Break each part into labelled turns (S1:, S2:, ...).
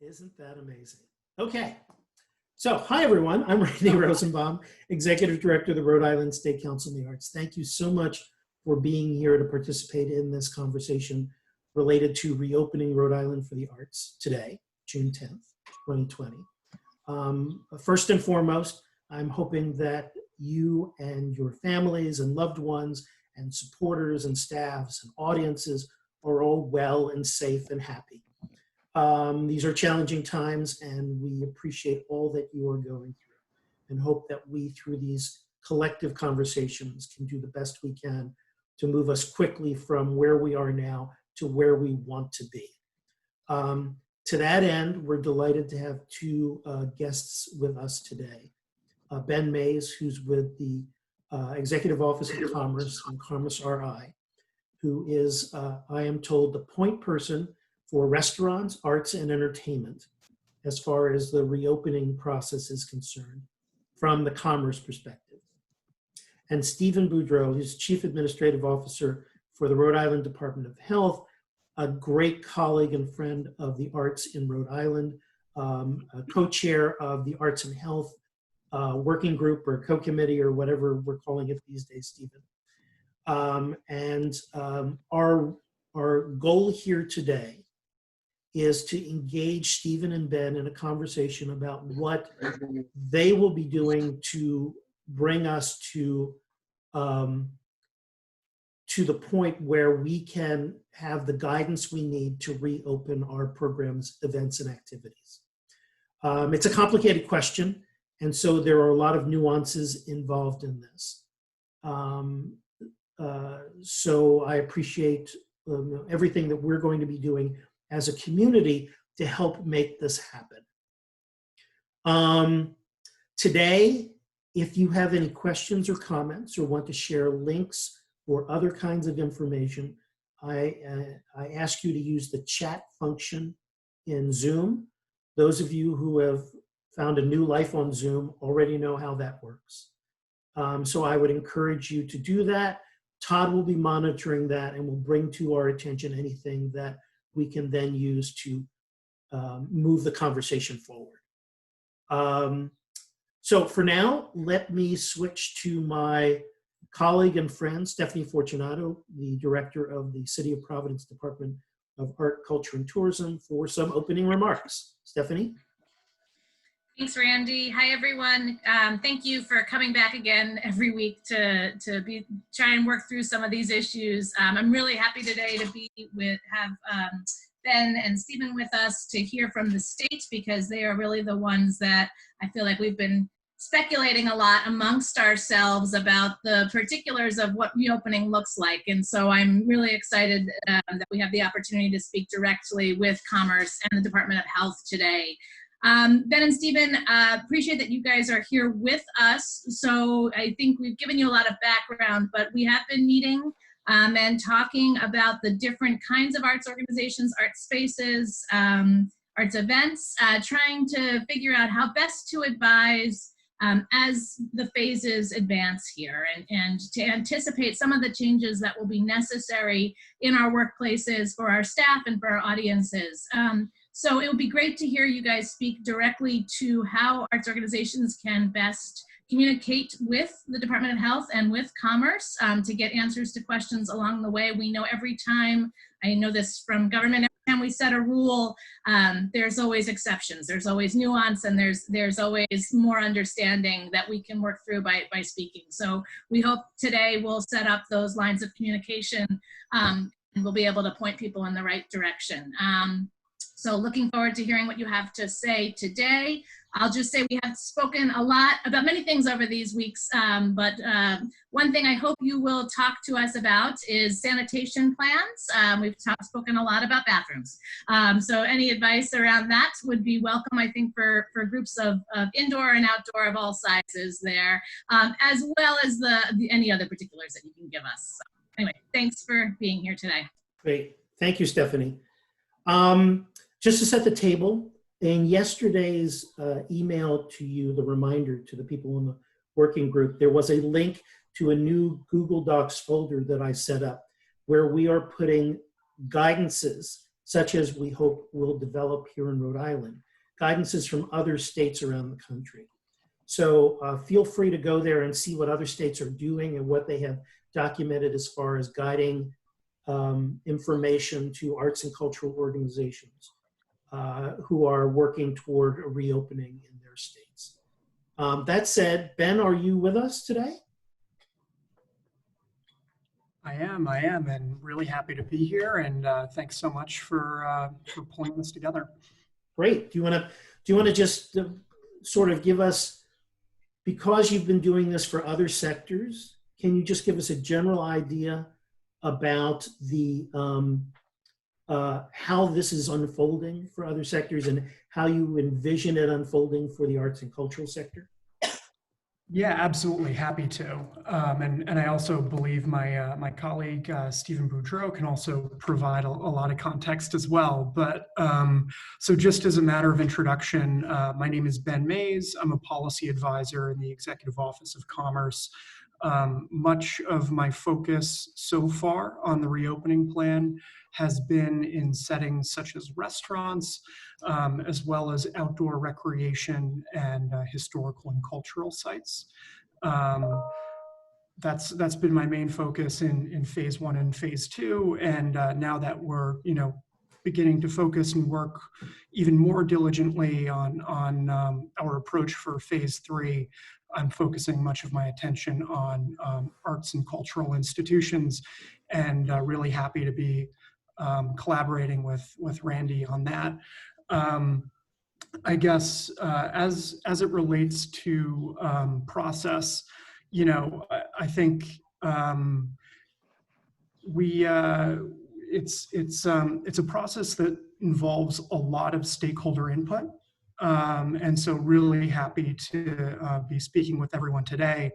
S1: Isn't that amazing? Okay. So, hi everyone. I'm Randy Rosenbaum, Executive Director of the Rhode Island State Council on the Arts. Thank you so much for being here to participate in this conversation related to reopening Rhode Island for the arts today, June 10th, 2020. First and foremost, I'm hoping that you and your families and loved ones and supporters and staffs and audiences are all well and safe and happy. These are challenging times, and we appreciate all that you are going through and hope that we, through these collective conversations, can do the best we can to move us quickly from where we are now to where we want to be. To that end, we're delighted to have two guests with us today. Ben Mays, who's with the Executive Office of Commerce and Commerce RI, who is, I am told, the point person for restaurants, arts, and entertainment as far as the reopening process is concerned from the commerce perspective. And Stephen Boudreau, who's Chief Administrative Officer for the Rhode Island Department of Health, a great colleague and friend of the arts in Rhode Island, a co-chair of the Arts and Health working group or co-committee or whatever we're calling it these days, Stephen. Our goal here today is to engage Stephen and Ben in a conversation about what they will be doing to bring us to the point where we can have the guidance we need to reopen our programs, events, and activities. It's a complicated question, and so there are a lot of nuances involved in this. So I appreciate everything that we're going to be doing as a community to help make this happen. Today, if you have any questions or comments or want to share links or other kinds of information, I ask you to use the chat function in Zoom. Those of you who have found a new life on Zoom already know how that works. So I would encourage you to do that. Todd will be monitoring that and will bring to our attention anything that we can then use to move the conversation forward. So for now, let me switch to my colleague and friend, Stephanie Fortunato, the director of the City of Providence Department of Art, Culture, and Tourism, for some opening remarks. Stephanie?
S2: Thanks, Randy. Hi, everyone. Thank you for coming back again every week to try and work through some of these issues. I'm really happy today to have Ben and Stephen with us to hear from the state, because they are really the ones that I feel like we've been speculating a lot amongst ourselves about the particulars of what reopening looks like. And so I'm really excited that we have the opportunity to speak directly with Commerce and the Department of Health today. Ben and Stephen, appreciate that you guys are here with us. So I think we've given you a lot of background, but we have been meeting and talking about the different kinds of arts organizations, art spaces, arts events, trying to figure out how best to advise as the phases advance here, and to anticipate some of the changes that will be necessary in our workplaces for our staff and for our audiences. So it would be great to hear you guys speak directly to how arts organizations can best communicate with the Department of Health and with Commerce to get answers to questions along the way. We know every time, I know this from government, every time we set a rule, there's always exceptions, there's always nuance, and there's always more understanding that we can work through by speaking. So we hope today we'll set up those lines of communication and we'll be able to point people in the right direction. So looking forward to hearing what you have to say today. I'll just say we have spoken a lot about many things over these weeks, but one thing I hope you will talk to us about is sanitation plans. We've spoken a lot about bathrooms. So any advice around that would be welcome, I think, for groups of indoor and outdoor of all sizes there, as well as any other particulars that you can give us. So anyway, thanks for being here today.
S1: Great. Thank you, Stephanie. Just to set the table, in yesterday's email to you, the reminder to the people in the working group, there was a link to a new Google Docs folder that I set up where we are putting guidances such as we hope will develop here in Rhode Island. Guidances from other states around the country. So feel free to go there and see what other states are doing and what they have documented as far as guiding information to arts and cultural organizations who are working toward a reopening in their states. That said, Ben, are you with us today?
S3: I am, and really happy to be here. And thanks so much for pulling this together.
S1: Great. Do you want to just sort of give us, because you've been doing this for other sectors, can you just give us a general idea about the how this is unfolding for other sectors and how you envision it unfolding for the arts and cultural sector?
S3: Yeah, absolutely. Happy to. And I also believe my colleague, Stephen Boudreau, can also provide a lot of context as well. But so just as a matter of introduction, my name is Ben Mays. I'm a policy advisor in the Executive Office of Commerce. Much of my focus so far on the reopening plan has been in settings such as restaurants, as well as outdoor recreation and historical and cultural sites. That's been my main focus in phase 1 and phase 2. And now that we're beginning to focus and work even more diligently on our approach for phase 3, I'm focusing much of my attention on arts and cultural institutions, and really happy to be collaborating with Randy on that. I guess as it relates to process, I think it's a process that involves a lot of stakeholder input. And so really happy to be speaking with everyone today.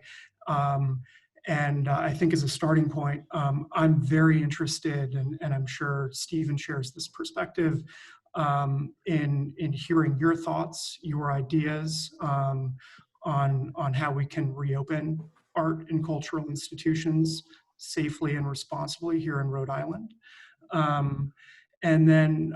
S3: And I think as a starting point, I'm very interested, and I'm sure Stephen shares this perspective, in hearing your thoughts, your ideas on how we can reopen art and cultural institutions safely and responsibly here in Rhode Island. And then,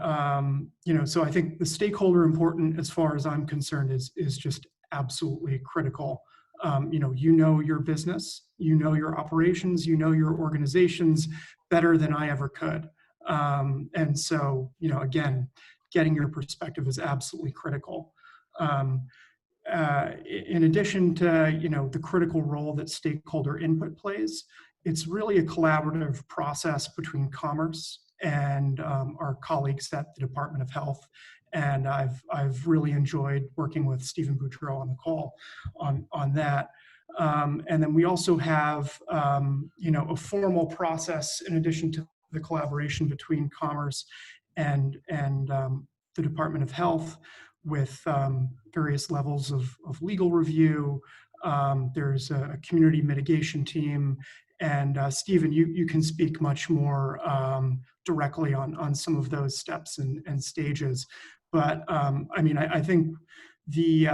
S3: so I think the stakeholder important, as far as I'm concerned, is just absolutely critical. Your business, your operations, your organizations better than I ever could. And so, again, getting your perspective is absolutely critical. In addition to, the critical role that stakeholder input plays, it's really a collaborative process between Commerce and our colleagues at the Department of Health. And I've really enjoyed working with Stephen Boudreau on the call on that. And then we also have, a formal process in addition to the collaboration between Commerce and the Department of Health with various levels of legal review. There's a community mitigation team. And Stephen, you can speak much more directly on some of those steps and stages. But I think the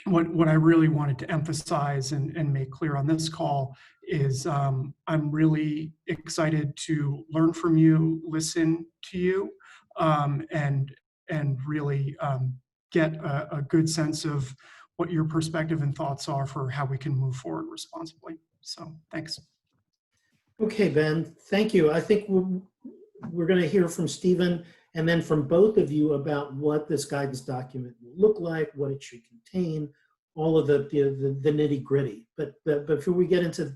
S3: what I really wanted to emphasize and make clear on this call is I'm really excited to learn from you, listen to you, and really get a good sense of what your perspective and thoughts are for how we can move forward responsibly. So thanks.
S1: Okay, Ben, thank you. I think we're going to hear from Stephen and then from both of you about what this guidance document will look like, what it should contain, all of the nitty gritty. But before we get into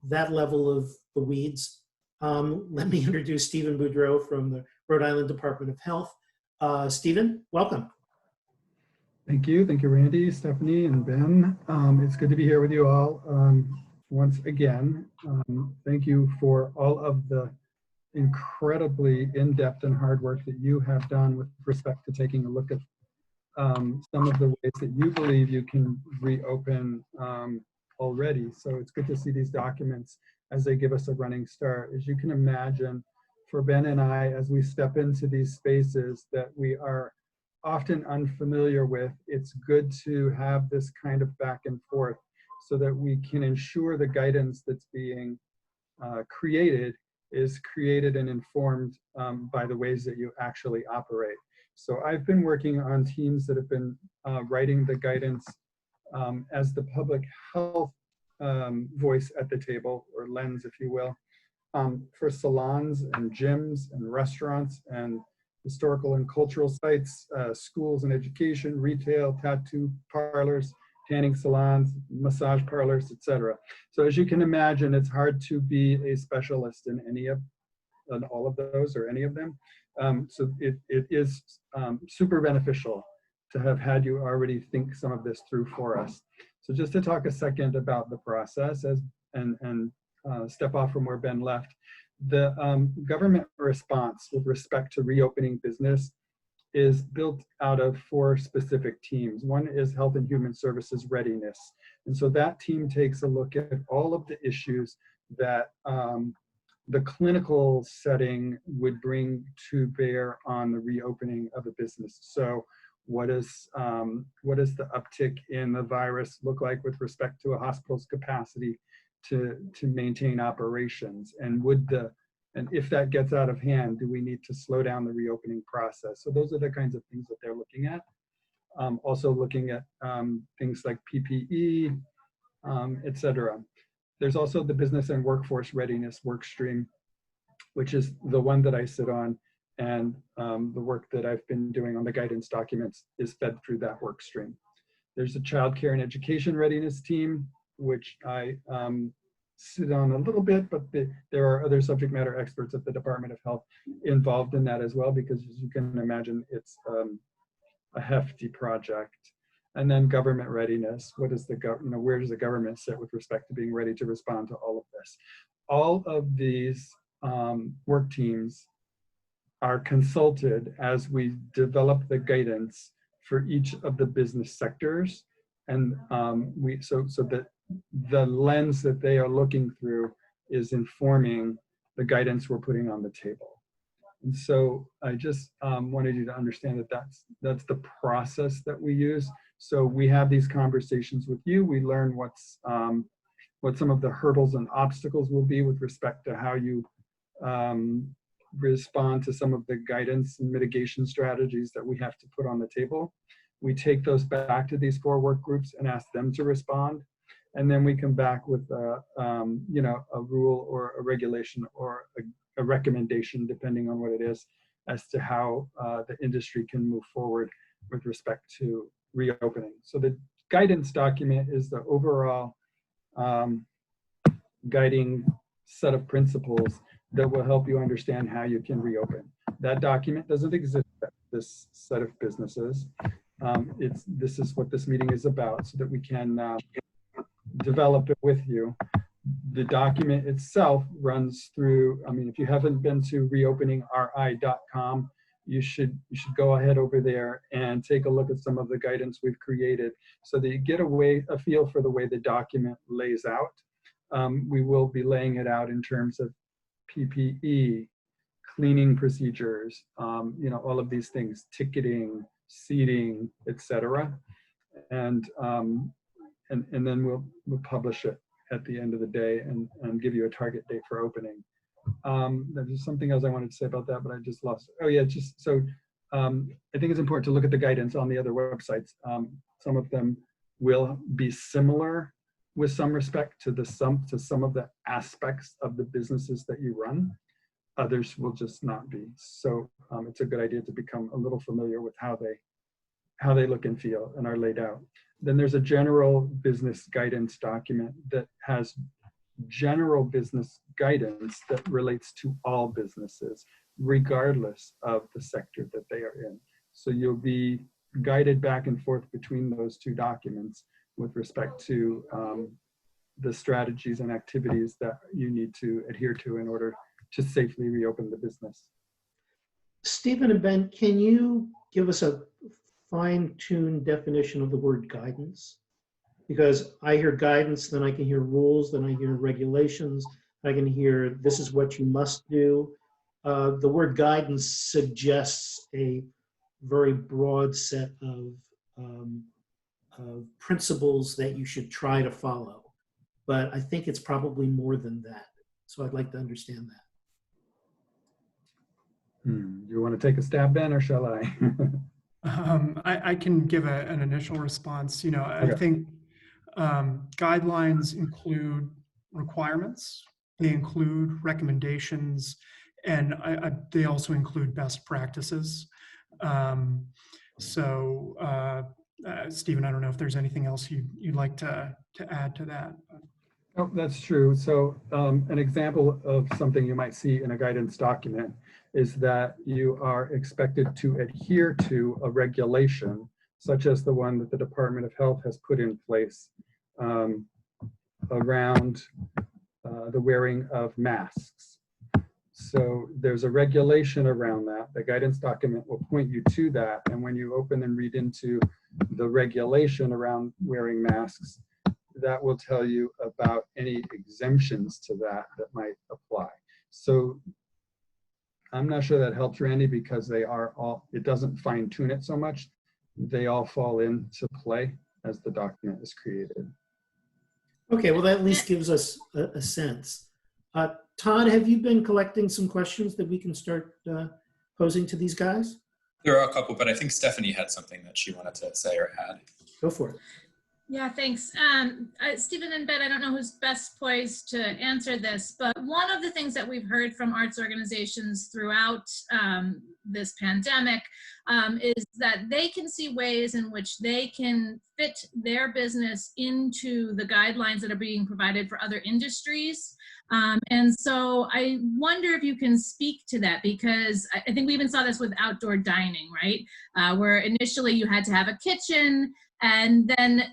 S1: that level of the weeds, let me introduce Stephen Boudreau from the Rhode Island Department of Health. Stephen, welcome.
S4: Thank you, Randy, Stephanie, and Ben. It's good to be here with you all once again. Thank you for all of the incredibly in-depth and hard work that you have done with respect to taking a look at some of the ways that you believe you can reopen already. So it's good to see these documents as they give us a running start. As you can imagine, for Ben and I, as we step into these spaces that we are often unfamiliar with, it's good to have this kind of back and forth so that we can ensure the guidance that's being created is created and informed by the ways that you actually operate. So I've been working on teams that have been writing the guidance as the public health voice at the table, or lens, if you will, for salons and gyms and restaurants and historical and cultural sites, schools and education, retail, tattoo parlors, tanning salons, massage parlors, etc. So as you can imagine, it's hard to be a specialist in all of those or any of them. So it is super beneficial to have had you already think some of this through for us. So just to talk a second about the process and step off from where Ben left, the government response with respect to reopening business is built out of 4 specific teams. One is Health and Human Services Readiness. And so that team takes a look at all of the issues that the clinical setting would bring to bear on the reopening of a business. So what does the uptick in the virus look like with respect to a hospital's capacity to maintain operations? And if that gets out of hand, do we need to slow down the reopening process? So those are the kinds of things that they're looking at. Also looking at things like PPE, et cetera. There's also the Business and Workforce Readiness workstream, which is the one that I sit on, and the work that I've been doing on the guidance documents is fed through that workstream. There's a Childcare and Education Readiness team, which I sit on a little bit, but there are other subject matter experts at the Department of Health involved in that as well, because as you can imagine, it's a hefty project. And then government readiness. Where does the government sit with respect to being ready to respond to all of this? All of these work teams are consulted as we develop the guidance for each of the business sectors, and so that the lens that they are looking through is informing the guidance we're putting on the table. And so I just wanted you to understand that that's the process that we use. So we have these conversations with you. We learn what some of the hurdles and obstacles will be with respect to how you respond to some of the guidance and mitigation strategies that we have to put on the table. We take those back to these 4 work groups and ask them to respond. And then we come back with a rule or a regulation or a recommendation, depending on what it is, as to how the industry can move forward with respect to reopening. So the guidance document is the overall guiding set of principles that will help you understand how you can reopen. That document doesn't exist at this set of businesses. This is what this meeting is about, so that we can develop it with you. The document itself runs through, if you haven't been to reopeningri.com, you should go ahead over there and take a look at some of the guidance we've created so that you get a feel for the way the document lays out. We will be laying it out in terms of PPE, cleaning procedures, all of these things, ticketing, seating, etc. And then we'll publish it at the end of the day and give you a target date for opening. There's something else I wanted to say about that, but I just lost it. Oh yeah, just so I think it's important to look at the guidance on the other websites. Some of them will be similar with some respect to some of the aspects of the businesses that you run. Others will just not be. So it's a good idea to become a little familiar with how they look and feel and are laid out. Then there's a general business guidance document that has general business guidance that relates to all businesses, regardless of the sector that they are in. So you'll be guided back and forth between those 2 documents with respect to the strategies and activities that you need to adhere to in order to safely reopen the business.
S1: Stephen and Ben, can you give us a fine-tuned definition of the word guidance? Because I hear guidance, then I can hear rules, then I hear regulations, I can hear this is what you must do. The word guidance suggests a very broad set of principles that you should try to follow. But I think it's probably more than that. So I'd like to understand that.
S4: You want to take a stab, Ben, or shall I?
S3: I can give an initial response. You know, I think guidelines include requirements, they include recommendations, and they also include best practices. Stephen, I don't know if there's anything else you'd like to add to that.
S4: Oh, that's true. So an example of something you might see in a guidance document is that you are expected to adhere to a regulation, such as the one that the Department of Health has put in place around the wearing of masks. So there's a regulation around that. The guidance document will point you to that. And when you open and read into the regulation around wearing masks, that will tell you about any exemptions to that might apply. So I'm not sure that helps, Randy, because they are all, it doesn't fine tune it so much. They all fall into play as the document is created.
S1: Okay, well, that at least gives us a sense. Todd, have you been collecting some questions that we can start posing to these guys?
S5: There are a couple, but I think Stephanie had something that she wanted to say or add.
S1: Go for it.
S2: Yeah, thanks. Stephen and Ben, I don't know who's best poised to answer this, but one of the things that we've heard from arts organizations throughout this pandemic is that they can see ways in which they can fit their business into the guidelines that are being provided for other industries. And so I wonder if you can speak to that, because I think we even saw this with outdoor dining, right? Where initially you had to have a kitchen, and then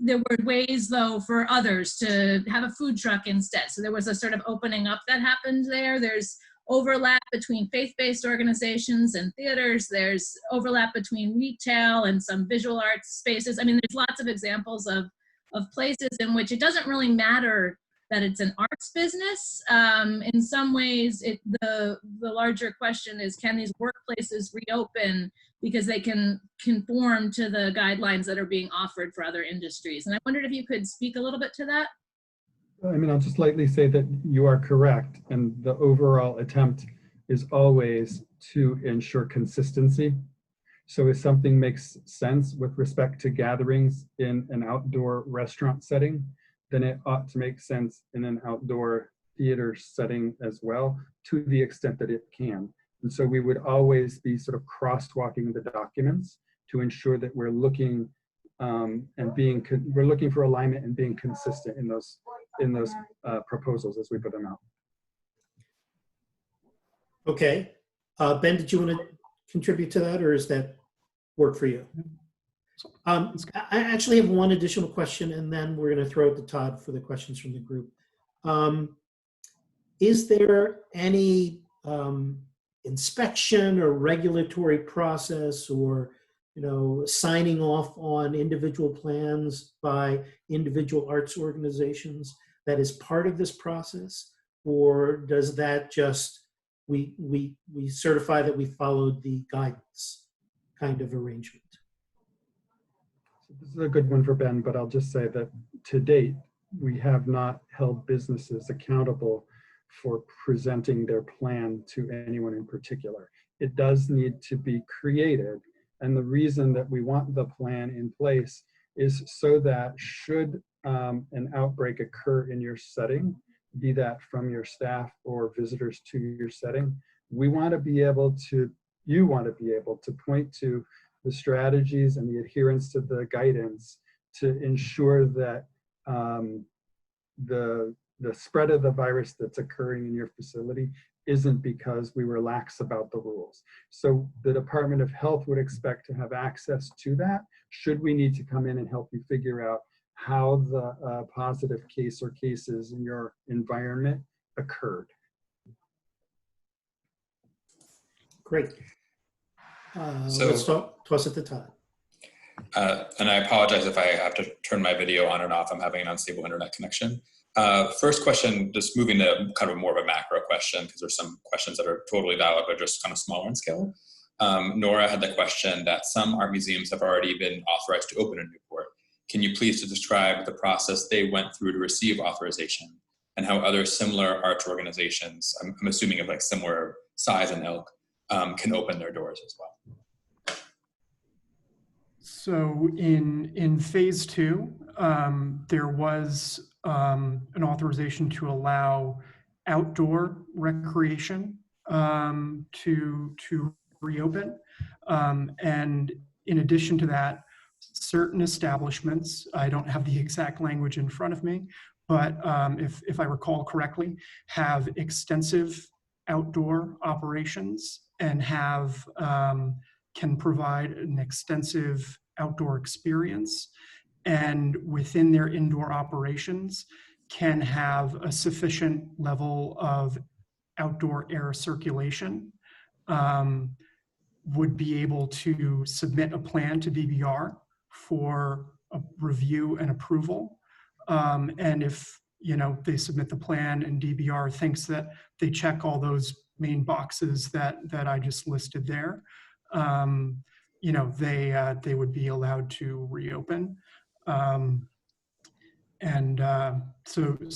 S2: there were ways, though, for others to have a food truck instead. So there was a sort of opening up that happened there. There's overlap between faith-based organizations and theaters. There's overlap between retail and some visual arts spaces. I mean, there's lots of examples of places in which it doesn't really matter that it's an arts business. In some ways, the larger question is, can these workplaces reopen because they can conform to the guidelines that are being offered for other industries? And I wondered if you could speak a little bit to that.
S4: I mean, I'll just lightly say that you are correct. And the overall attempt is always to ensure consistency. So if something makes sense with respect to gatherings in an outdoor restaurant setting, then it ought to make sense in an outdoor theater setting as well, to the extent that it can. And so we would always be sort of crosswalking the documents to ensure that we're looking we're looking for alignment and being consistent in those proposals as we put them out.
S1: Okay. Ben, did you want to contribute to that, or is that work for you? I actually have one additional question, and then we're going to throw it to Todd for the questions from the group. Is there any inspection or regulatory process, or signing off on individual plans by individual arts organizations that is part of this process? Or does that just, we certify that we followed the guidance kind of arrangement?
S4: This is a good one for Ben, but I'll just say that to date, we have not held businesses accountable for presenting their plan to anyone in particular. It does need to be created. And the reason that we want the plan in place is so that should an outbreak occur in your setting, be that from your staff or visitors to your setting, you want to be able to point to the strategies and the adherence to the guidance to ensure that the spread of the virus that's occurring in your facility isn't because we were lax about the rules. So the Department of Health would expect to have access to that should we need to come in and help you figure out how the positive case or cases in your environment occurred.
S1: Great.
S5: So
S1: let's toss it to Todd.
S5: And I apologize if I have to turn my video on and off. I'm having an unstable internet connection. First question, just moving to kind of more of a macro question, because there's some questions that are totally valid, but just kind of smaller in scale. Nora had the question that some art museums have already been authorized to open in Newport. Can you please describe the process they went through to receive authorization, and how other similar arts organizations, I'm assuming of like similar size and ilk, can open their doors as well.
S3: So in phase 2, there was an authorization to allow outdoor recreation to reopen. And in addition to that, certain establishments, I don't have the exact language in front of me, but if I recall correctly, have extensive outdoor operations and have can provide an extensive outdoor experience, and within their indoor operations can have a sufficient level of outdoor air circulation, would be able to submit a plan to DBR for a review and approval. And if they submit the plan and DBR thinks that they check all those main boxes that I just listed there, they would be allowed to reopen. So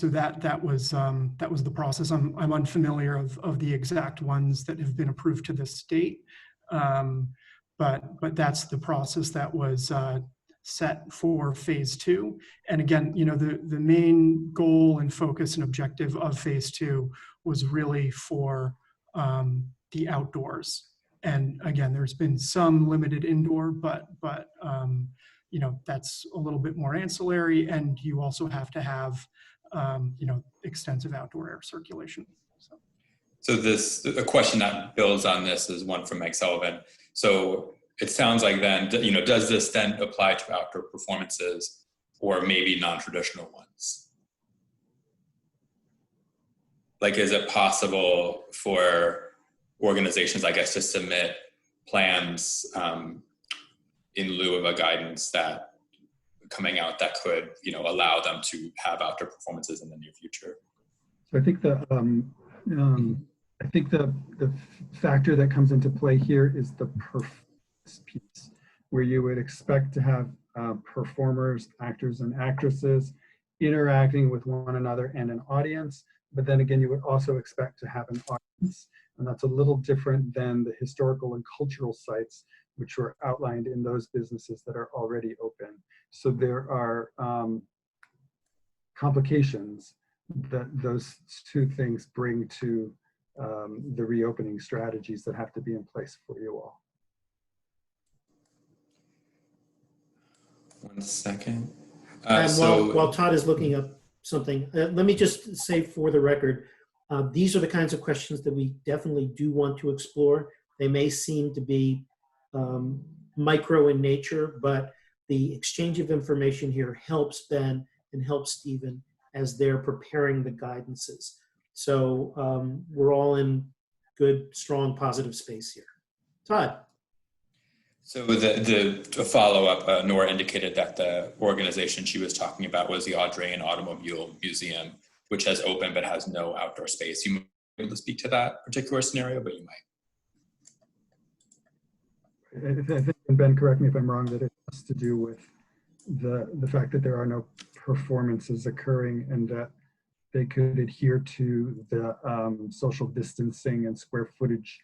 S3: that was the process. I'm unfamiliar of the exact ones that have been approved to this date, but that's the process that was set for phase 2. And again, the main goal and focus and objective of phase 2 was really for the outdoors. And again, there's been some limited indoor, but that's a little bit more ancillary, and you also have to have extensive outdoor air circulation.
S5: So a question that builds on this is one from Mike Sullivan. So it sounds like then, does this then apply to outdoor performances or maybe non-traditional ones? Like, is it possible for organizations, I guess, to submit plans in lieu of a guidance that coming out that could, allow them to have outdoor performances in the near future?
S4: So I think the factor that comes into play here is the performance piece, where you would expect to have performers, actors and actresses interacting with one another and an audience, but then again, you would also expect to have an audience, and that's a little different than the historical and cultural sites, which were outlined in those businesses that are already open. So there are complications that those two things bring to the reopening strategies that have to be in place for you all.
S5: One second.
S1: While Todd is looking up something, let me just say for the record, these are the kinds of questions that we definitely do want to explore. They may seem to be micro in nature, but the exchange of information here helps Ben and helps Stephen as they're preparing the guidances. So we're all in good, strong, positive space here. Todd.
S5: So the follow-up, Nora indicated that the organization she was talking about was the Audrain Automobile Museum, which has open but has no outdoor space. You might be able to speak to that particular scenario, but you might.
S4: I think, and Ben, correct me if I'm wrong, that it has to do with the fact that there are no performances occurring and that they could adhere to the social distancing and square footage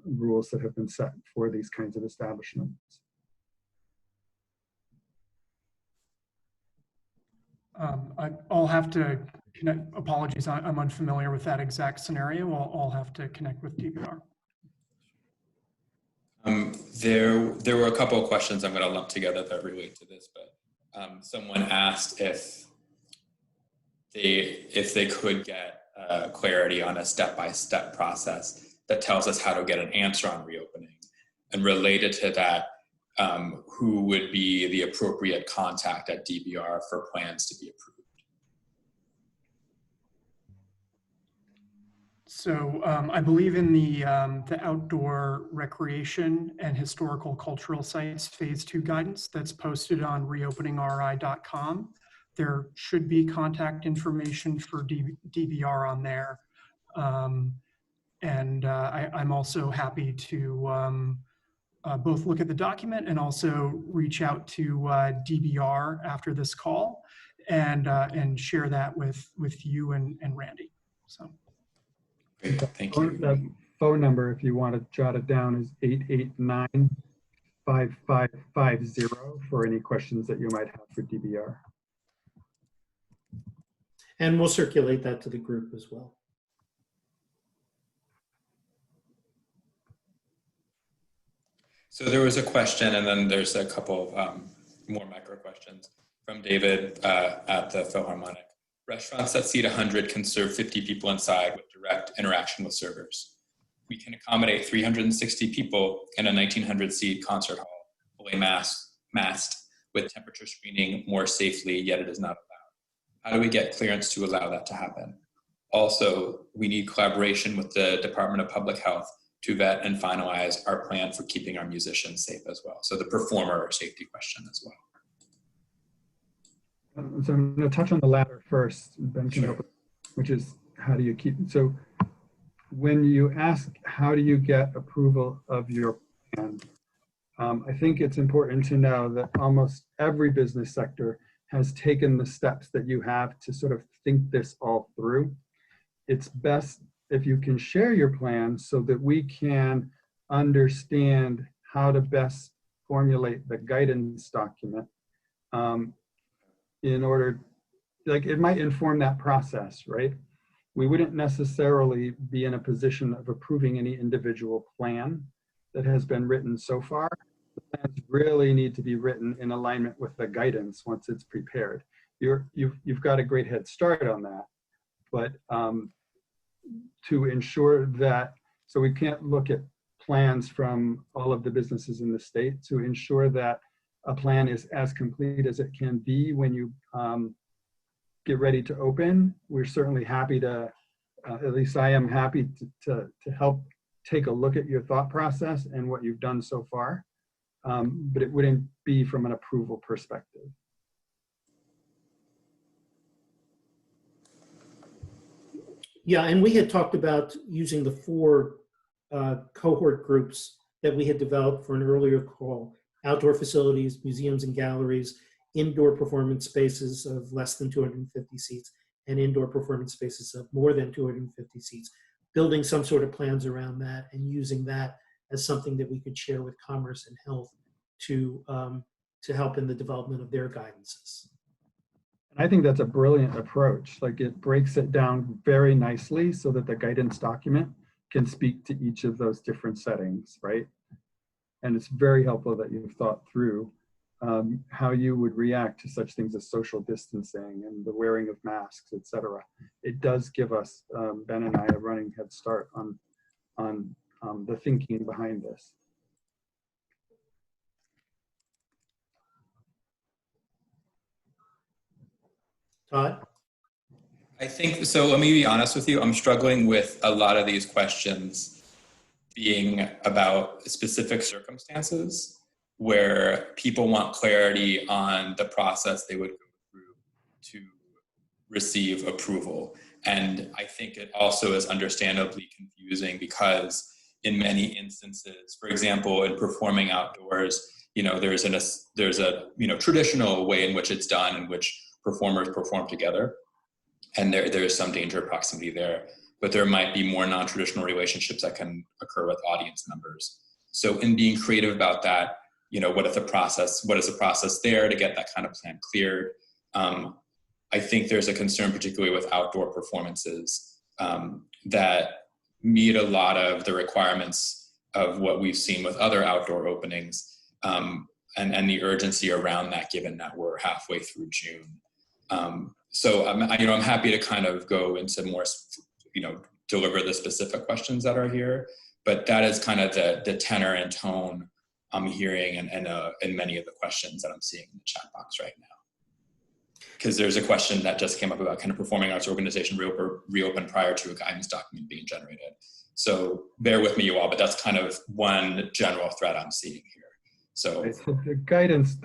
S4: rules that have been set for these kinds of establishments.
S3: I'll have to connect, apologies, I'm unfamiliar with that exact scenario. I'll have to connect with DBR.
S5: There were a couple of questions I'm going to lump together that relate to this, but someone asked if they could get clarity on a step-by-step process that tells us how to get an answer on reopening. And related to that, who would be the appropriate contact at DBR for plans to be approved?
S3: So I believe in the outdoor recreation and historical cultural sites phase 2 guidance that's posted on reopeningri.com. There should be contact information for DBR on there. And I'm also happy to both look at the document and also reach out to DBR after this call and share that with you and Randy. So.
S5: Great, thank you.
S4: phone number, if you want to jot it down, is 889-5550 for any questions that you might have for DBR.
S1: And we'll circulate that to the group as well.
S5: So there was a question, and then there's a couple of more micro questions from David at the Philharmonic. Restaurants that seat 100 can serve 50 people inside with direct interaction with servers. We can accommodate 360 people in a 1,900 seat concert hall, fully masked with temperature screening more safely, yet it is not allowed. How do we get clearance to allow that to happen? Also, we need collaboration with the Department of Public Health to vet and finalize our plan for keeping our musicians safe as well. So the performer safety question as well.
S4: So I'm going to touch on the latter first, Ben can
S5: Sure.
S4: help, which is how do you keep, so when you ask how do you get approval of your plan, I think it's important to know that almost every business sector has taken the steps that you have to sort of think this all through. It's best if you can share your plan so that we can understand how to best formulate the guidance document in order, like it might inform that process, right? We wouldn't necessarily be in a position of approving any individual plan that has been written so far. The plans really need to be written in alignment with the guidance once it's prepared. You've got a great head start on that, but to ensure that, so we can't look at plans from all of the businesses in the state, to ensure that a plan is as complete as it can be when you get ready to open. We're certainly happy to, at least I am happy to help take a look at your thought process and what you've done so far, but it wouldn't be from an approval perspective.
S1: Yeah, and we had talked about using the 4 cohort groups that we had developed for an earlier call: outdoor facilities, museums and galleries, indoor performance spaces of less than 250 seats, and indoor performance spaces of more than 250 seats, building some sort of plans around that and using that as something that we could share with Commerce and Health to help in the development of their guidances.
S4: I think that's a brilliant approach. Like, it breaks it down very nicely so that the guidance document can speak to each of those different settings, right? And it's very helpful that you've thought through how you would react to such things as social distancing and the wearing of masks, et cetera. It does give us, Ben and I, a running head start on the thinking behind this.
S1: Todd?
S5: I think, so let me be honest with you, I'm struggling with a lot of these questions being about specific circumstances where people want clarity on the process they would go through to receive approval. And I think it also is understandably confusing because in many instances, for example, in performing outdoors, there's a traditional way in which it's done, in which performers perform together, and there's some danger of proximity there, but there might be more non-traditional relationships that can occur with audience members. So in being creative about that, what is the process there to get that kind of plan cleared? I think there's a concern, particularly with outdoor performances, that meet a lot of the requirements of what we've seen with other outdoor openings, and the urgency around that, given that we're halfway through June. So I'm happy to kind of go into more, deliver the specific questions that are here, but that is kind of the tenor and tone I'm hearing and many of the questions that I'm seeing in the chat box right now. Because there's a question that just came up about kind of performing arts organization reopen prior to a guidance document being generated. So bear with me, you all, but that's kind of one general thread I'm seeing here. So
S4: the guidance.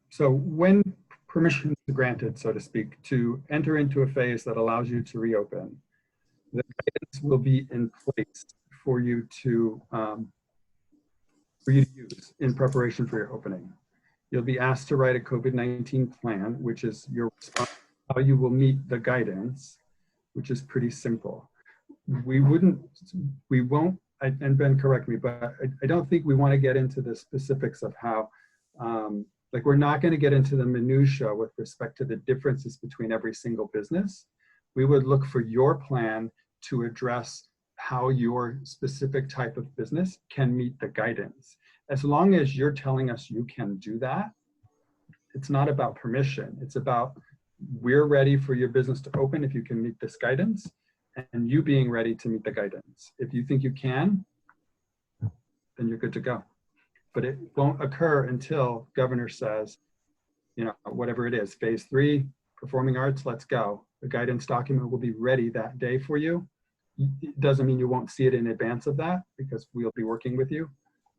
S4: So when permission is granted, so to speak, to enter into a phase that allows you to reopen, the guidance will be in place for you to use in preparation for your opening. You'll be asked to write a COVID-19 plan, which is your response, how you will meet the guidance, which is pretty simple. we won't, and Ben, correct me, but I don't think we want to get into the specifics of how, like we're not going to get into the minutia with respect to the differences between every single business. We would look for your plan to address how your specific type of business can meet the guidance. As long as you're telling us you can do that, it's not about permission. It's about, we're ready for your business to open if you can meet this guidance, and you being ready to meet the guidance. If you think you can, then you're good to go. But it won't occur until governor says, you know, whatever it is, phase 3, performing arts, let's go. The guidance document will be ready that day for you. It doesn't mean you won't see it in advance of that, because we'll be working with you.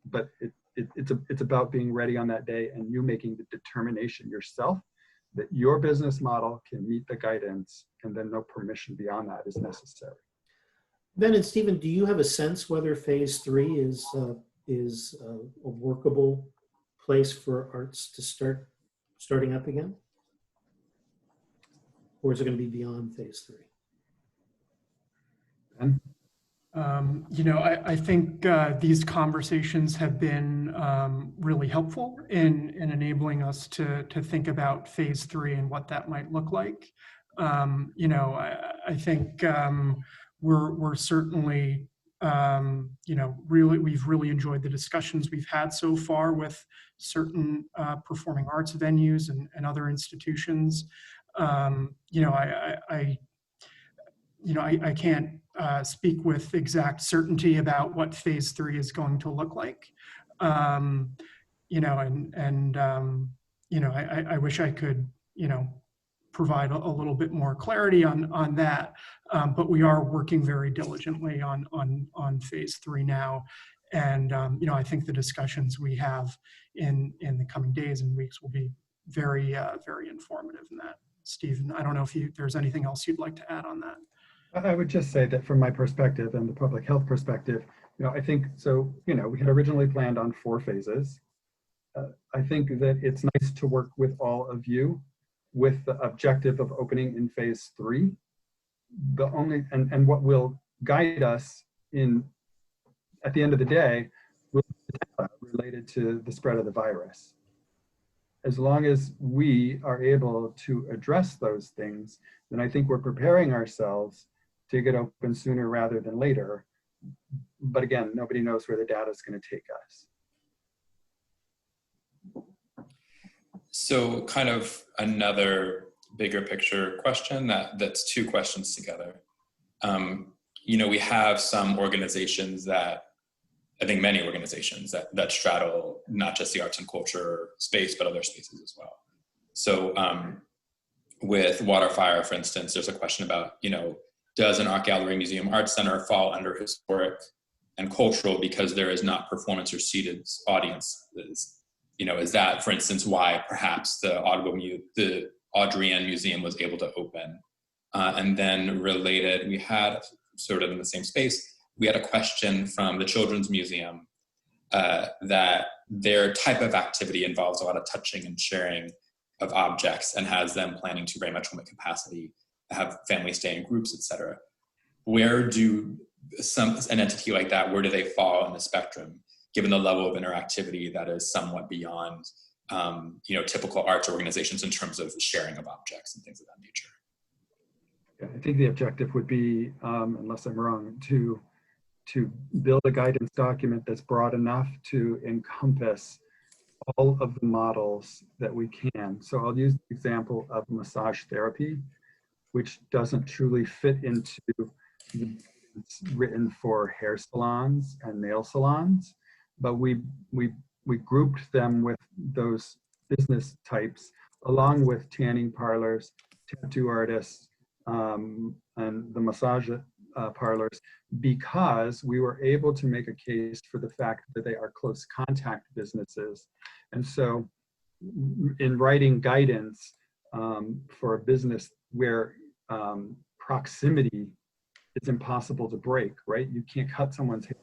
S4: But it's about being ready on that day and you making the determination yourself that your business model can meet the guidance, and then no permission beyond that is necessary.
S1: Ben and Stephen, do you have a sense whether phase 3 is a workable place for arts to starting up again? Or is it going to be beyond phase 3?
S4: Ben?
S3: You know, I think these conversations have been really helpful in enabling us to think about phase 3 and what that might look like. You know, I think we're certainly, you know, we've really enjoyed the discussions we've had so far with certain performing arts venues and other institutions. You know, I can't speak with exact certainty about what phase 3 is going to look like. You know, you know, I wish I could, you know, provide a little bit more clarity on that. But we are working very diligently on phase 3 now. And, you know, I think the discussions we have in the coming days and weeks will be very, very informative in that. Stephen, I don't know if there's anything else you'd like to add on that.
S4: I would just say that from my perspective and the public health perspective, you know, I think, so, you know, we had originally planned on 4 phases. I think that it's nice to work with all of you with the objective of opening in phase 3. The only, and what will guide us at the end of the day, will be data related to the spread of the virus. As long as we are able to address those things, then I think we're preparing ourselves to get open sooner rather than later. But again, nobody knows where the data is going to take us.
S5: So kind of another bigger picture question that's 2 questions together. You know, we have some organizations that, I think many organizations that straddle not just the arts and culture space, but other spaces as well. So with Waterfire, for instance, there's a question about, you know, does an art gallery, museum, art center fall under historic and cultural because there is not performance or seated audiences? You know, is that, for instance, why perhaps the Audrian Museum was able to open? And then related, we had sort of in the same space, we had a question from the Children's Museum that their type of activity involves a lot of touching and sharing of objects and has them planning to very much limit capacity, have families stay in groups, etc. Where do an entity like that, where do they fall on the spectrum, given the level of interactivity that is somewhat beyond, you know, typical arts organizations in terms of sharing of objects and things of that nature?
S4: Yeah, I think the objective would be, unless I'm wrong, to build a guidance document that's broad enough to encompass all of the models that we can. So I'll use the example of massage therapy, which doesn't truly fit into it's written for hair salons and nail salons, but we grouped them with those business types along with tanning parlors, tattoo artists, and the massage parlors, because we were able to make a case for the fact that they are close contact businesses. And so in writing guidance for a business where proximity is impossible to break, right? You can't cut someone's hair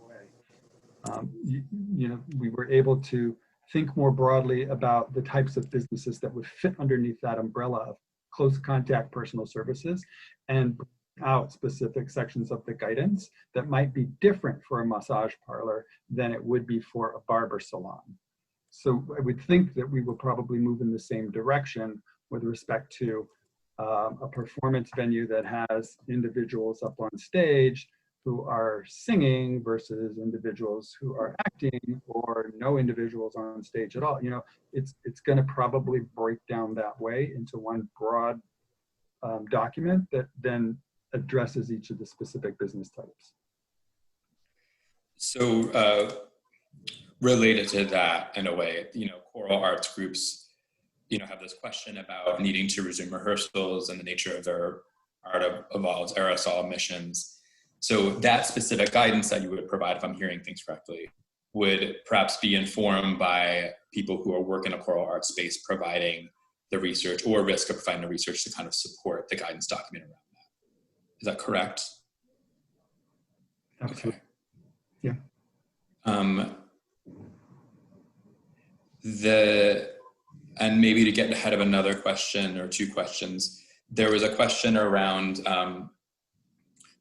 S4: away. You know, we were able to think more broadly about the types of businesses that would fit underneath that umbrella of close contact personal services, and out specific sections of the guidance that might be different for a massage parlor than it would be for a barber salon. So I would think that we will probably move in the same direction with respect to a performance venue that has individuals up on stage who are singing versus individuals who are acting, or no individuals on stage at all. You know, it's going to probably break down that way into one broad document that then addresses each of the specific business types.
S5: So related to that, in a way, you know, choral arts groups, you know, have this question about needing to resume rehearsals and the nature of their art evolves aerosol emissions. So that specific guidance that you would provide, if I'm hearing things correctly, would perhaps be informed by people who are working in a choral arts space providing the research, or RISCA providing the research to kind of support the guidance document around that. Is that correct?
S4: Absolutely.
S5: Okay.
S4: Yeah.
S5: And maybe to get ahead of another question or two questions, there was a question around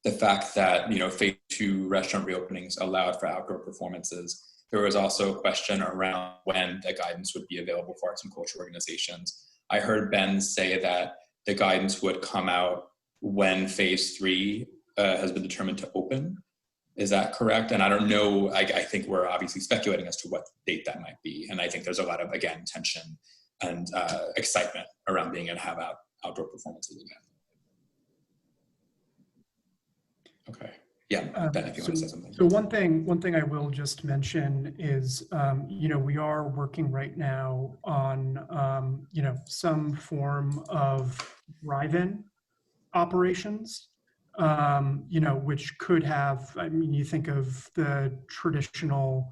S5: the fact that, you know, phase 2 restaurant reopenings allowed for outdoor performances. There was also a question around when the guidance would be available for arts and culture organizations. I heard Ben say that the guidance would come out when phase 3 has been determined to open. Is that correct? And I don't know, I think we're obviously speculating as to what date that might be. And I think there's a lot of, again, tension and excitement around being able to have outdoor performances again. Okay. Yeah, Ben, if you want to say something.
S3: So one thing I will just mention is, you know, we are working right now on, you know, some form of drive-in operations, you know, which could have, I mean, you think of the traditional,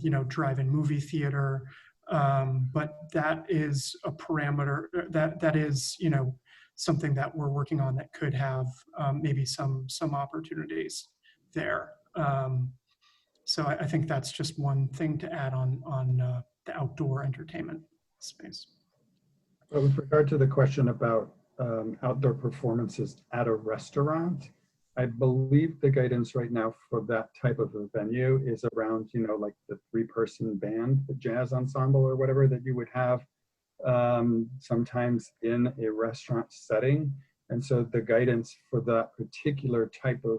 S3: you know, drive-in movie theater, but that is a parameter that is, you know, something that we're working on that could have maybe some opportunities there. So I think that's just one thing to add on the outdoor entertainment space.
S4: But with regard to the question about outdoor performances at a restaurant, I believe the guidance right now for that type of a venue is around, you know, like the 3-person band, the jazz ensemble or whatever that you would have sometimes in a restaurant setting. And so the guidance for that particular type of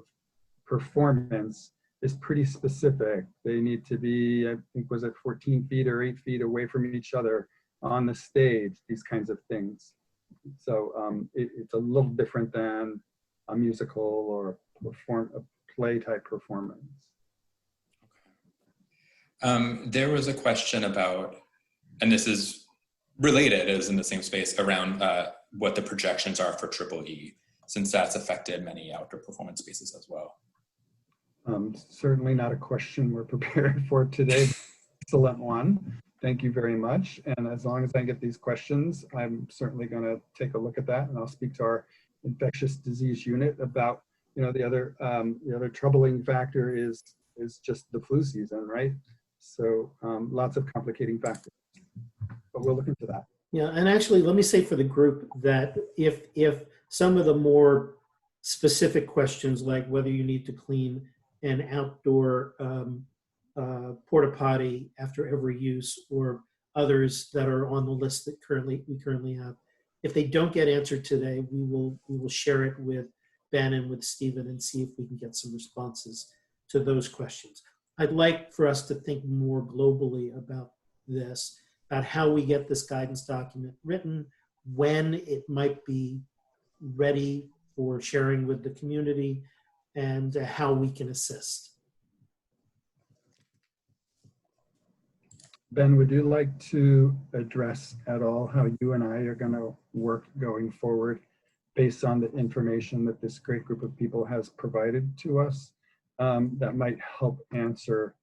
S4: performance is pretty specific. They need to be, I think, was it 14 feet or 8 feet away from each other on the stage, these kinds of things. So it's a little different than a musical or a play type performance.
S5: There was a question about, and this is related, is in the same space, around what the projections are for EEE, since that's affected many outdoor performance spaces as well.
S4: Certainly not a question we're prepared for today. Excellent one. Thank you very much. And as long as I get these questions, I'm certainly going to take a look at that, and I'll speak to our infectious disease unit about, you know, the other troubling factor is just the flu season, right? So lots of complicating factors, but we'll look into that.
S1: Yeah, and actually, let me say for the group that if some of the more specific questions, like whether you need to clean an outdoor porta potty after every use, or others that are on the list that we currently have, if they don't get answered today, we will share it with Ben and with Stephen and see if we can get some responses to those questions. I'd like for us to think more globally about this, about how we get this guidance document written, when it might be ready for sharing with the community, and how we can assist.
S4: Ben, would you like to address at all how you and I are going to work going forward based on the information that this great group of people has provided to us that might help answer,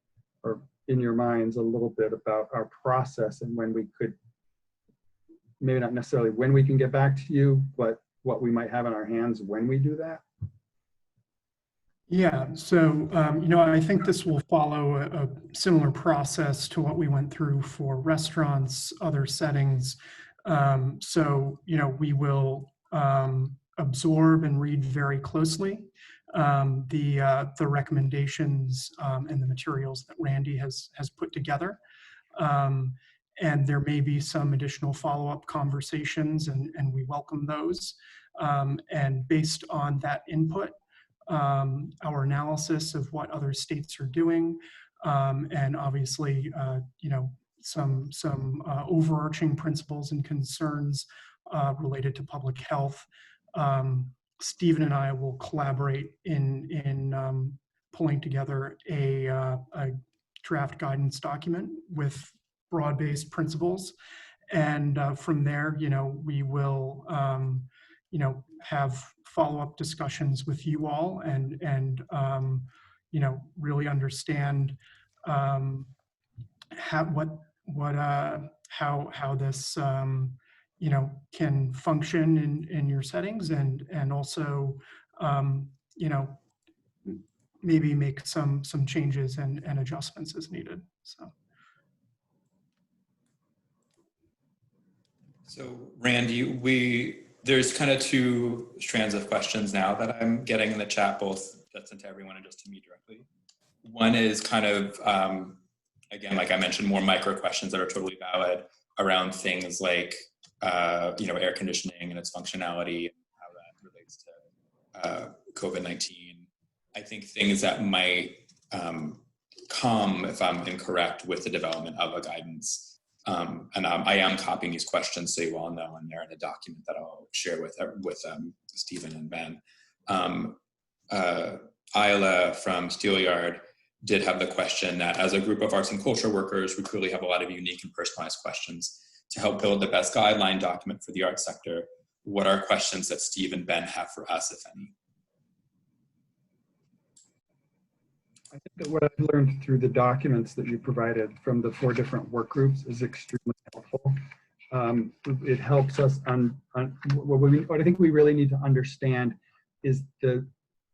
S4: or in your minds, a little bit about our process and when we could, maybe not necessarily when we can get back to you, but what we might have in our hands when we do that?
S3: Yeah, so, you know, I think this will follow a similar process to what we went through for restaurants, other settings. So, you know, we will, absorb and read very closely the recommendations and the materials that Randy has put together. And there may be some additional follow-up conversations, and we welcome those. And based on that input, our analysis of what other states are doing, and obviously, some overarching principles and concerns related to public health, Stephen and I will collaborate in pulling together a draft guidance document with broad-based principles, and from there, we will, have follow-up discussions with you all, and really understand how this can function in your settings, and also maybe make some changes and adjustments as needed.
S5: So Randy, there's kind of two strands of questions now that I'm getting in the chat, both that's sent to everyone and just to me directly. One is kind of, again, like I mentioned, more micro questions that are totally valid around things like, air conditioning and its functionality, how that relates to COVID-19. I think things that might come, if I'm incorrect, with the development of a guidance. And I am copying these questions so you all know, and they're in a document that I'll share with Stephen and Ben. Isla from Steelyard did have the question that as a group of arts and culture workers, we clearly have a lot of unique and personalized questions. To help build the best guideline document for the arts sector, what are questions that Steve and Ben have for us, if any?
S4: I think that what I've learned through the documents that you provided from the 4 different work groups is extremely helpful. It helps us what I think we really need to understand is the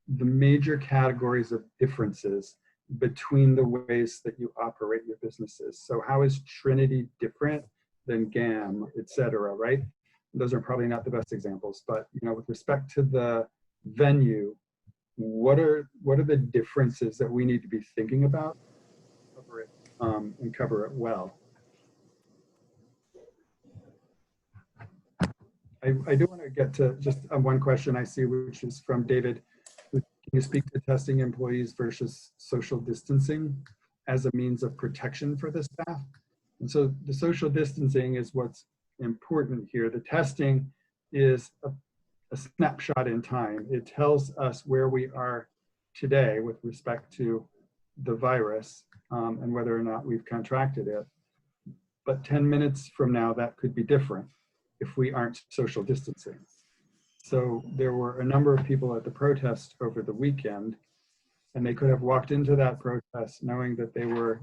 S4: major categories of differences between the ways that you operate your businesses. So how is Trinity different than GAM, et cetera, right? Those are probably not the best examples, but with respect to the venue, what are the differences that we need to be thinking about, cover it, and cover it well? I do want to get to just one question I see, which is from David. Can you speak to testing employees versus social distancing as a means of protection for the staff? And so the social distancing is what's important here. The testing is a snapshot in time. It tells us where we are today with respect to the virus and whether or not we've contracted it. But 10 minutes from now, that could be different if we aren't social distancing. So there were a number of people at the protest over the weekend, and they could have walked into that protest knowing that they were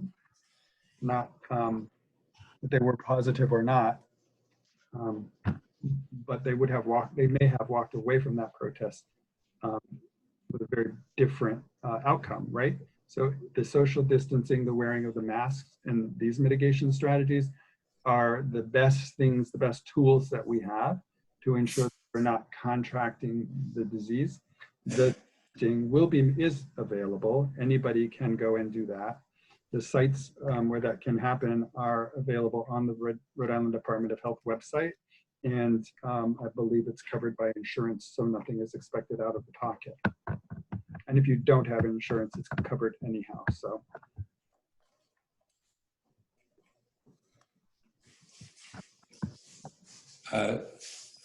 S4: not, that they were positive or not, but they may have walked away from that protest with a very different outcome, right? So the social distancing, the wearing of the masks, and these mitigation strategies are the best things, the best tools that we have to ensure that we're not contracting the disease. The testing is available. Anybody can go and do that. The sites where that can happen are available on the Rhode Island Department of Health website. And I believe it's covered by insurance, so nothing is expected out of the pocket. And if you don't have insurance, it's covered anyhow, so.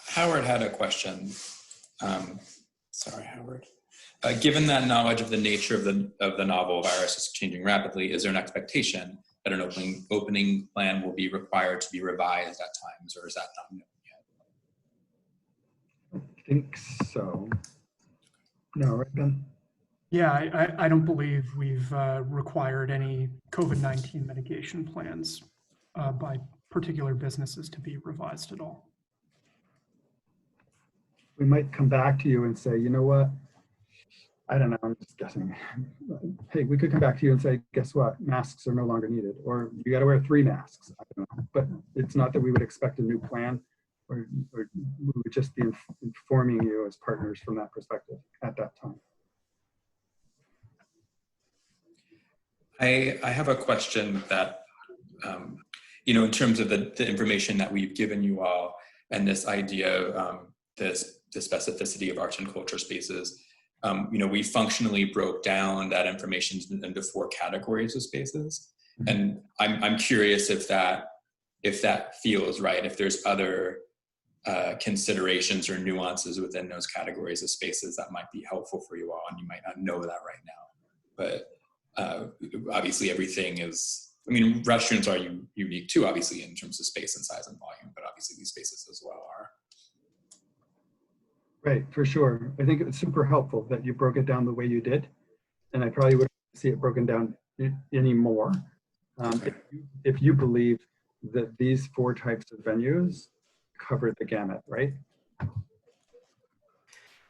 S5: Howard had a question. Sorry, Howard. Given that knowledge of the nature of the novel virus is changing rapidly, is there an expectation that an opening plan will be required to be revised at times, or is that not known yet?
S4: I think so. No, right, Ben?
S3: Yeah, I don't believe we've required any COVID-19 mitigation plans by particular businesses to be revised at all.
S4: We might come back to you and say, you know what? I don't know, I'm just guessing. Hey, we could come back to you and say, guess what? Masks are no longer needed, or you got to wear 3 masks. I don't know, but it's not that we would expect a new plan we would just be informing you as partners from that perspective at that time.
S5: I have a question that, you know, in terms of the information that we've given you all and this idea of the specificity of arts and culture spaces, you know, we functionally broke down that information into 4 categories of spaces. And I'm curious if that feels right, if there's other considerations or nuances within those categories of spaces that might be helpful for you all, and you might not know that right now. But obviously everything is, I mean, restrooms are unique too, obviously, in terms of space and size and volume, but obviously these spaces as well are.
S4: Right, for sure. I think it's super helpful that you broke it down the way you did, and I probably wouldn't see it broken down anymore. If you believe that these 4 types of venues cover the gamut, right?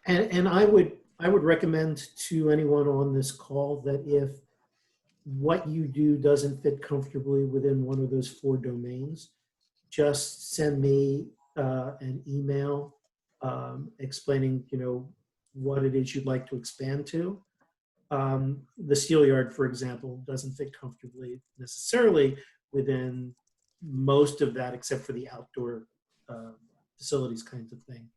S1: And I would recommend to anyone on this call that if what you do doesn't fit comfortably within one of those 4 domains, just send me an email explaining, you know, what it is you'd like to expand to. The steel yard, for example, doesn't fit comfortably necessarily within most of that, except for the outdoor facilities kinds of thing.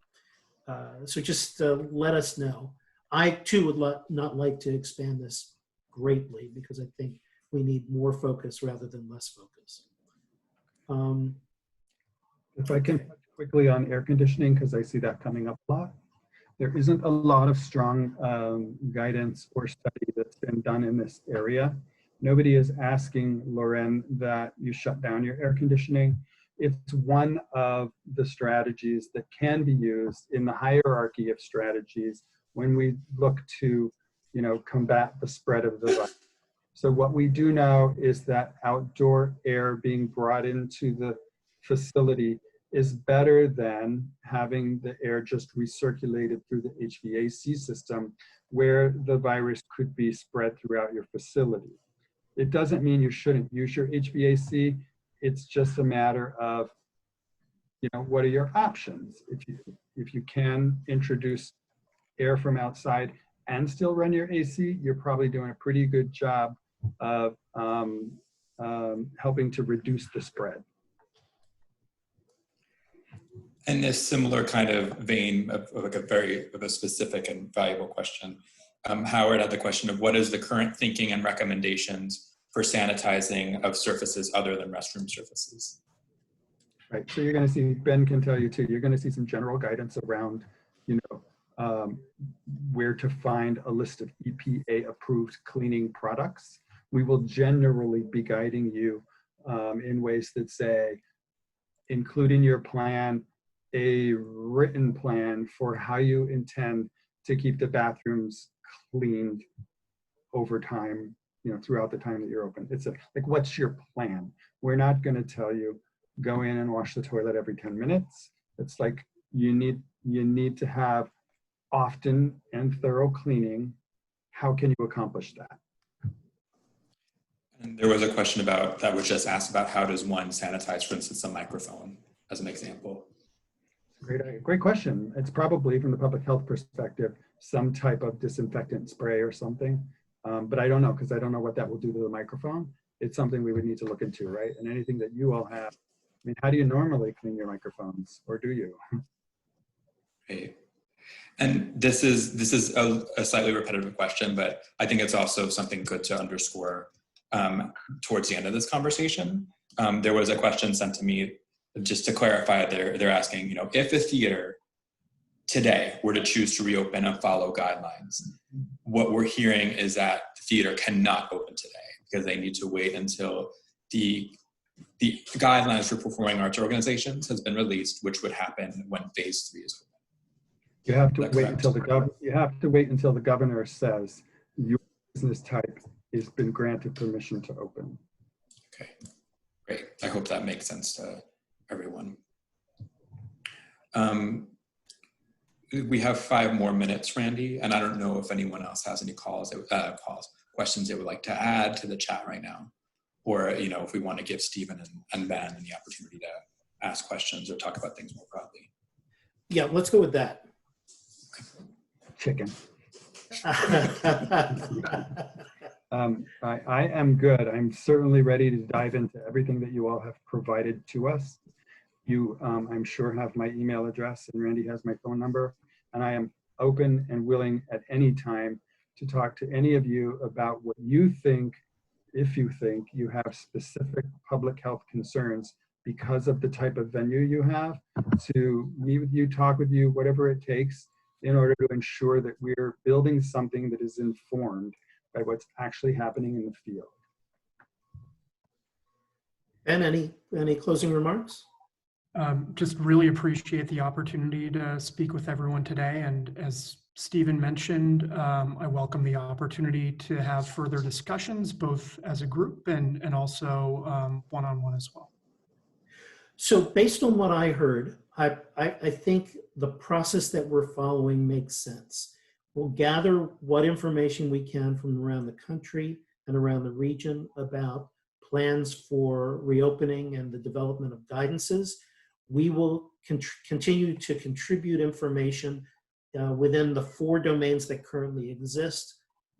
S1: So just let us know. I too would not like to expand this greatly because I think we need more focus rather than less focus.
S4: If I can quickly on air conditioning, because I see that coming up a lot. There isn't a lot of strong guidance or study that's been done in this area. Nobody is asking, Lauren, that you shut down your air conditioning. It's one of the strategies that can be used in the hierarchy of strategies when we look to, you know, combat the spread of the virus. So what we do know is that outdoor air being brought into the facility is better than having the air just recirculated through the HVAC system where the virus could be spread throughout your facility. It doesn't mean you shouldn't use your HVAC. It's just a matter of, you know, what are your options? If you can introduce air from outside and still run your AC, you're probably doing a pretty good job of helping to reduce the spread.
S5: In this similar kind of vein of like a specific and valuable question, Howard had the question of what is the current thinking and recommendations for sanitizing of surfaces other than restroom surfaces?
S4: Right, so you're gonna see, Ben can tell you too, you're gonna see some general guidance around, you know, where to find a list of EPA approved cleaning products. We will generally be guiding you in ways that say, include in your plan a written plan for how you intend to keep the bathrooms cleaned over time, you know, throughout the time that you're open. It's like, what's your plan? We're not going to tell you go in and wash the toilet every 10 minutes. It's like you need to have often and thorough cleaning. How can you accomplish that?
S5: And there was a question about that was just asked about how does one sanitize, for instance, a microphone as an example.
S4: Great question. It's probably from the public health perspective, some type of disinfectant spray or something. But I don't know, because I don't know what that will do to the microphone. It's something we would need to look into, right? And anything that you all have. I mean, how do you normally clean your microphones, or do you?
S5: Right. And this is a slightly repetitive question, but I think it's also something good to underscore towards the end of this conversation. There was a question sent to me just to clarify. They're asking, you know, if a theater today were to choose to reopen and follow guidelines, what we're hearing is that the theater cannot open today because they need to wait until the guidelines for performing arts organizations has been released, which would happen when phase 3 is open.
S4: You have to wait until the governor says your business type has been granted permission to open.
S5: Okay, great. I hope that makes sense to everyone. We have 5 more minutes, Randy, and I don't know if anyone else has any questions they would like to add to the chat right now, or, you know, if we want to give Stephen and Ben the opportunity to ask questions or talk about things more broadly.
S1: Yeah, let's go with that.
S4: Chicken. I am good. I'm certainly ready to dive into everything that you all have provided to us. You, I'm sure, have my email address, and Randy has my phone number, and I am open and willing at any time to talk to any of you about what you think, if you think you have specific public health concerns because of the type of venue you have, to meet with you, talk with you, whatever it takes, in order to ensure that we're building something that is informed by what's actually happening in the field.
S1: And any closing remarks?
S3: Just really appreciate the opportunity to speak with everyone today. And as Stephen mentioned, I welcome the opportunity to have further discussions, both as a group and also one-on-one as well.
S1: So based on what I heard, I think the process that we're following makes sense. We'll gather what information we can from around the country and around the region about plans for reopening and the development of guidances. We will continue to contribute information within the 4 domains that currently exist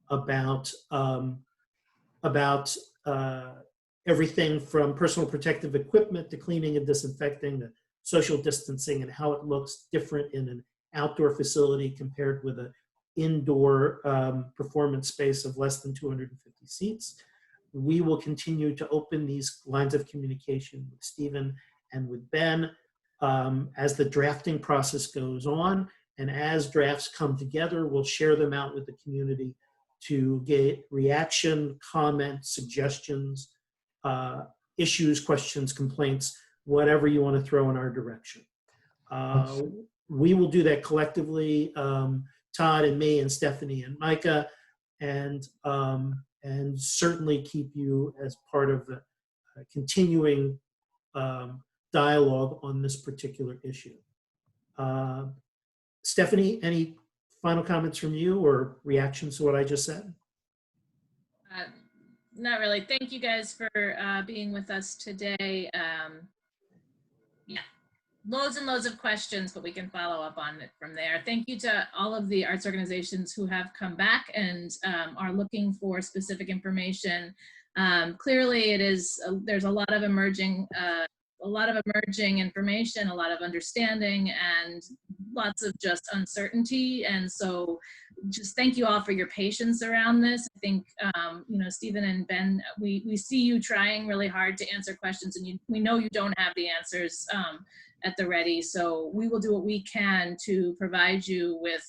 S1: about everything from personal protective equipment to cleaning and disinfecting to social distancing and how it looks different in an outdoor facility compared with an indoor performance space of less than 250 seats. We will continue to open these lines of communication with Stephen and with Ben as the drafting process goes on. And as drafts come together, we'll share them out with the community to get reaction, comments, suggestions, issues, questions, complaints, whatever you want to throw in our direction. We will do that collectively, Todd and me and Stephanie and Micah, and certainly keep you as part of the continuing dialogue on this particular issue. Stephanie, any final comments from you or reactions to what I just said?
S2: Not really. Thank you guys for being with us today. Yeah, loads and loads of questions, but we can follow up on it from there. Thank you to all of the arts organizations who have come back and are looking for specific information. Clearly, it is there's a lot of emerging information, a lot of understanding, and lots of just uncertainty. And so just thank you all for your patience around this. I think, you know, Stephen and Ben, we see you trying really hard to answer questions, and we know you don't have the answers at the ready. So we will do what we can to provide you with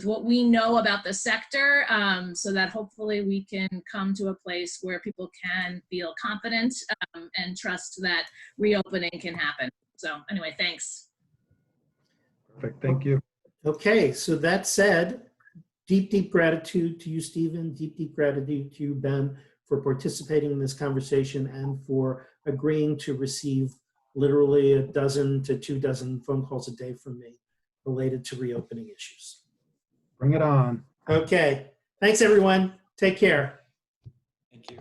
S2: what we know about the sector, so that hopefully we can come to a place where people can feel confident and trust that reopening can happen. So anyway, thanks.
S4: Perfect, thank you.
S1: Okay, so that said, deep gratitude to you, Stephen, deep gratitude to you, Ben, for participating in this conversation and for agreeing to receive literally 12 to 24 phone calls a day from me related to reopening issues.
S4: Bring it on.
S1: Okay. Thanks, everyone. Take care.
S5: Thank you.